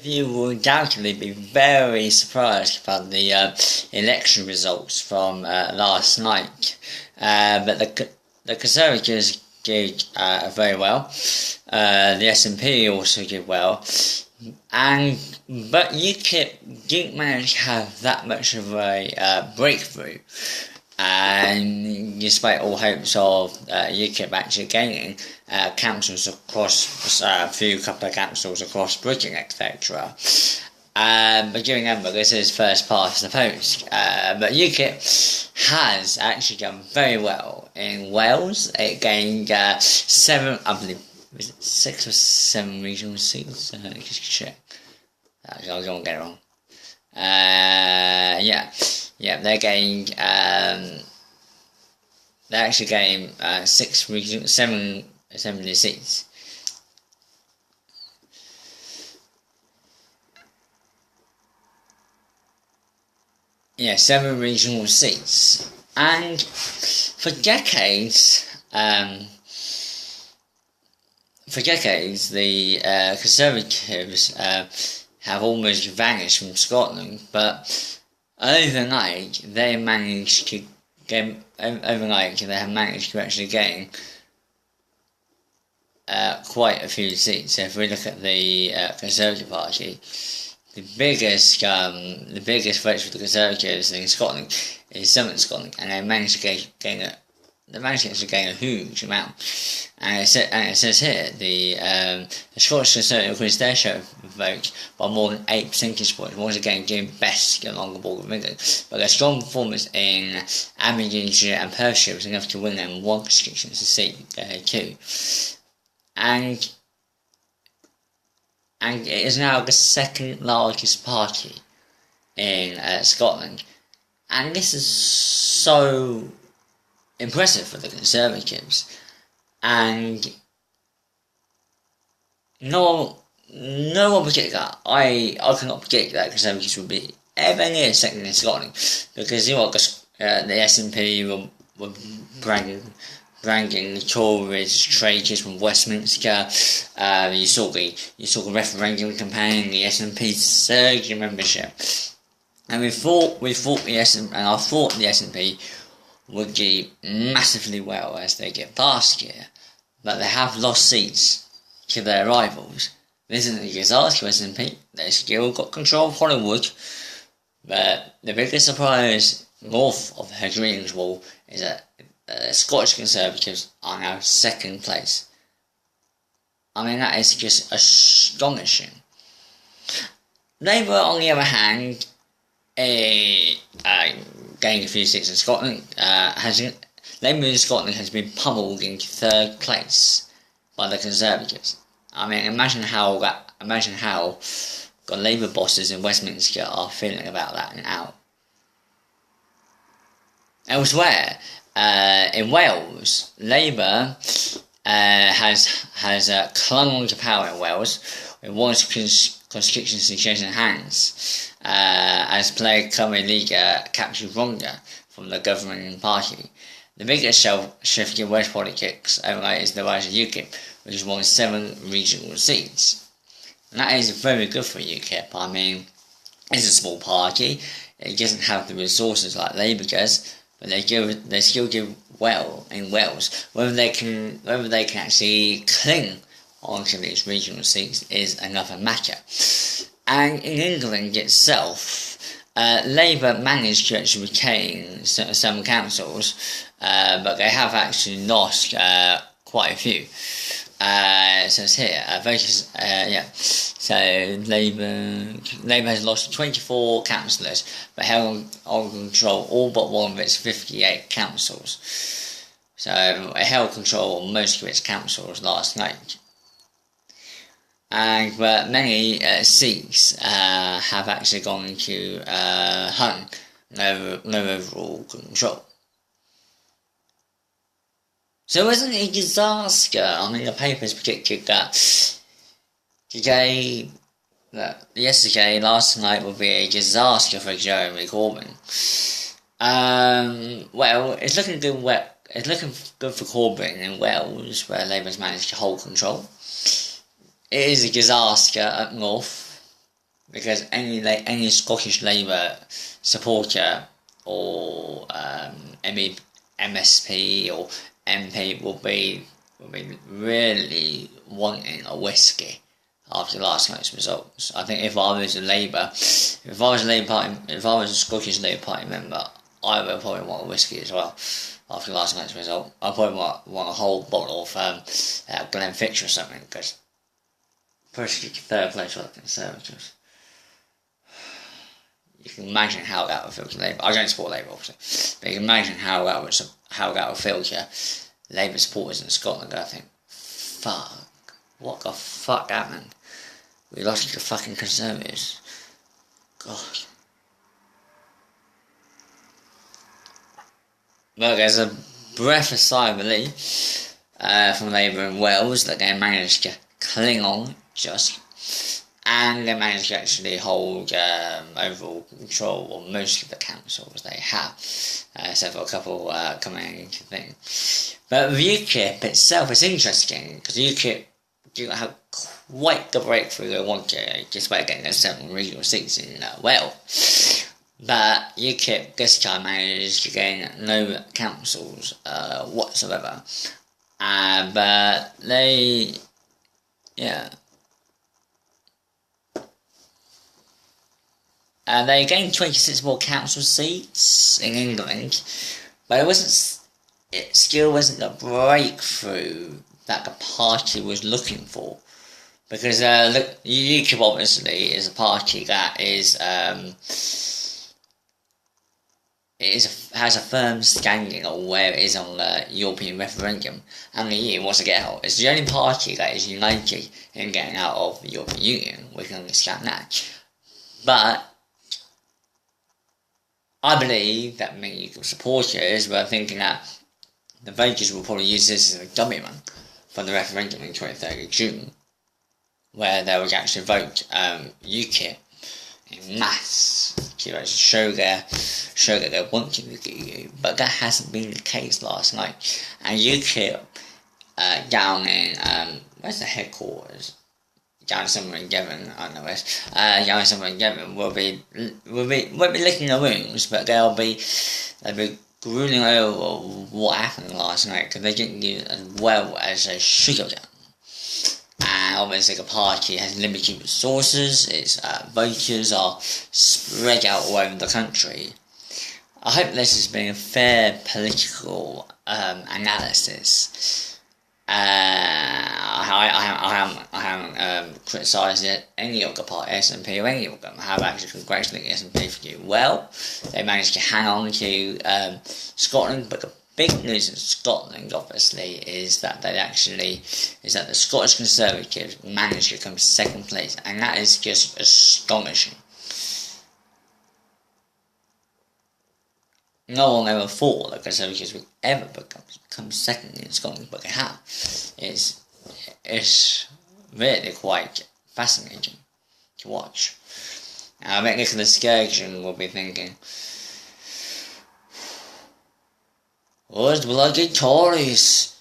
you will undoubtedly be very surprised by the election results from last night. But the Conservatives did very well. The SNP also did well. But UKIP didn't manage to have that much of a breakthrough. And despite all hopes of UKIP actually gaining councils across a couple of councils across Britain, etc. But do remember, this is first past the post. But UKIP has actually done very well in Wales. It gained 7, I believe, was it 6 or 7 regional seats? Just check. I don't get it wrong. They gained. They actually gained 7 assembly seats. Yeah, 7 regional seats, and for decades, the Conservatives have almost vanished from Scotland, but overnight they have managed to actually gain quite a few seats. So if we look at the Conservative Party, the biggest votes for the Conservatives in Scotland is Southern Scotland, and they managed to gain a huge amount. And it says here the Scottish Conservative increased their share of vote by more than 8 percentage points, once again doing best along the border of England. But their strong performance in Aberdeenshire and Perthshire was enough to win them 1 constituency seat too. And it is now the second largest party in Scotland. And this is so impressive for the Conservatives. And no one predicted that. I cannot predict that Conservatives would be ever near second in Scotland, because the SNP were branding the Tories traitors from Westminster. You saw the referendum campaign, the SNP surge in membership, and I thought the SNP would do massively well as they did last year, but they have lost seats to their rivals. This isn't a disaster for SNP. They still got control of Hollywood, but the biggest surprise north of the Hadrian's Wall is that the Scottish Conservatives are now second place. I mean, that is just astonishing. Labour, on the other hand, gained a few seats in Scotland. Labour in Scotland has been pummeled into 3rd place by the Conservatives. I mean, imagine how the Labour bosses in Westminster are feeling about that now. Elsewhere, in Wales, Labour has clung on to power in Wales, with one constituency changing hands, as Plaid Cymru leader captured Rhondda from the governing party. The biggest shift in Welsh politics overnight is the rise of UKIP, which has won 7 regional seats. And that is very good for UKIP. I mean, it's a small party, it doesn't have the resources like Labour does, but they still do well in Wales. Whether they can actually cling onto these regional seats is another matter. And in England itself, Labour managed to actually retain some councils, but they have actually lost quite a few. So it's here, voters, So Labour has lost 24 councillors, but held on control all but one of its 58 councils. So it held control of most of its councils last night. But many seats have actually gone to Hun, no overall control. So it wasn't a disaster. I mean, the papers predicted that last night would be a disaster for Jeremy Corbyn. Well, it's looking good. It's looking good for Corbyn in Wales, where Labour's managed to hold control. It is a disaster up north, because any Scottish Labour supporter or MSP or MP will be really wanting a whiskey after last night's results. I think if I was a Scottish Labour Party member, I would probably want a whiskey as well after last night's result. I probably want a whole bottle of Glenfiddich or something, because pushing third place for the Conservatives. You can imagine how that would feel to Labour. I don't support Labour, obviously, but you can imagine how that would feel to Labour supporters in Scotland. I think, fuck, what the fuck happened? We lost to the fucking Conservatives. God. Well, there's a breath of sigh of relief from Labour in Wales that they managed to cling on just, and they managed to actually hold overall control of most of the councils they have, except for a couple coming into thing. But with UKIP itself, it's interesting because UKIP do have quite the breakthrough they wanted, just by getting those 7 regional seats in Wales. But UKIP this time managed to gain no councils whatsoever. But they gained 26 more council seats in England, but it still wasn't the breakthrough that the party was looking for. Because UKIP obviously is a party that has a firm standing on where it is on the European referendum, and the EU wants to get out. It's the only party that is united in getting out of the European Union. We can understand that. But I believe that many supporters were thinking that the voters will probably use this as a dummy run for the referendum on 23rd of June, where they would actually vote UKIP in mass to show that they wanted the EU, but that hasn't been the case last night. And UKIP down in where's the headquarters? Down somewhere in Devon, I don't know where. Down somewhere in Devon won't be licking the wounds, but they'll be grueling over what happened last night, because they didn't do it as well as they should have done. And obviously the party has limited resources, its voters are spread out all over the country. I hope this has been a fair political analysis. I haven't criticised any of the party, SNP or any of them. I have actually congratulated SNP for doing well. They managed to hang on to Scotland, but the big news in Scotland, obviously, is that the Scottish Conservatives managed to come second place, and that is just astonishing. No one ever thought that Conservatives would ever become second in Scotland, but they have. It's really quite fascinating to watch. I bet Nicola Sturgeon will be thinking, "Those bloody Tories!"